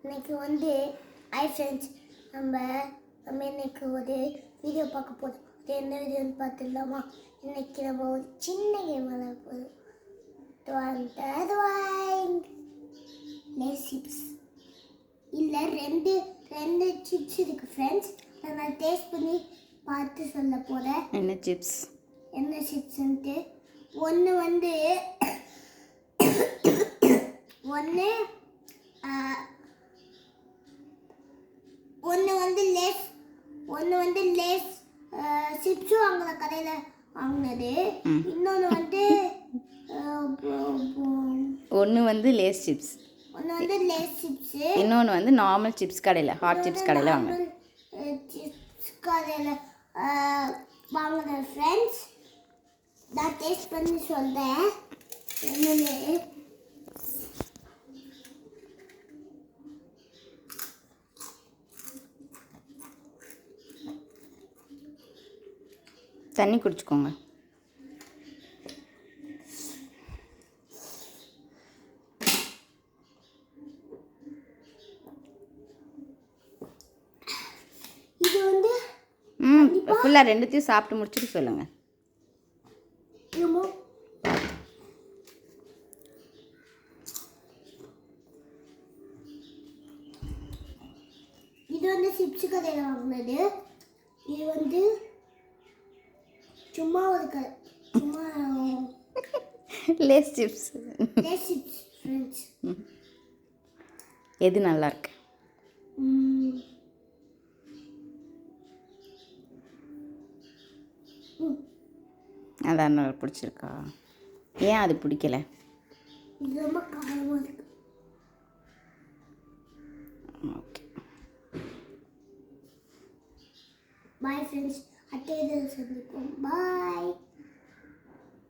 இன்னைக்கு வந்து hi friends, நம்ம இன்னைக்கு ஒரு வீடியோ பார்க்க போகிறோம். அது என்ன வீடியோன்னு பார்த்துடலாமா? இன்னைக்கு நம்ம ஒரு சின்ன கேம் விளையாட போகிறோம். சிப்ஸ் இல்லை ரெண்டு ரெண்டு சிப்ஸ் இருக்குது ஃப்ரெண்ட்ஸ். நான் டேஸ்ட் பண்ணி பார்த்து சொல்ல போகிறேன் என்ன சிப்ஸ்ன்ட்டு. ஒன்று வந்து ஒன்று வந்து லேஸ் சிப்ஸும் வாங்குற கடையில் வாங்கினது. இன்னொன்று வந்து ஒன்று வந்து லேஸ் சிப்ஸ், இன்னொன்று வந்து நார்மல் சிப்ஸ் கடையில், ஹாட் சிப்ஸ் கடையில் வாங்கினது. சிப்ஸ் கடையில் வாங்கின ஃப்ரெண்ட்ஸ். நான் டேஸ்ட் பண்ணி சொல்கிறேன் என்னன்னு. தண்ணி குடிச்சுக்கோங்க. இது வந்து ஃபுல்லாக ரெண்டுத்தையும் சாப்பிட்டு முடிச்சுட்டு சொல்லுங்கள். இது வந்து சிப்ஸ் கடையில் வாங்கினது. இது வந்து சும்மா லேஸ் சிப்ஸ் ஃப்ரெண்ட்ஸ். எது நல்லா இருக்கு? அதான் நல்லா பிடிச்சிருக்கா? ஏன் அது பிடிக்கல? இது ரொம்ப காரமாக இருக்கு. Okay, bye friends. அடுத்த வீடியோவில் சந்திப்போம். பாய்.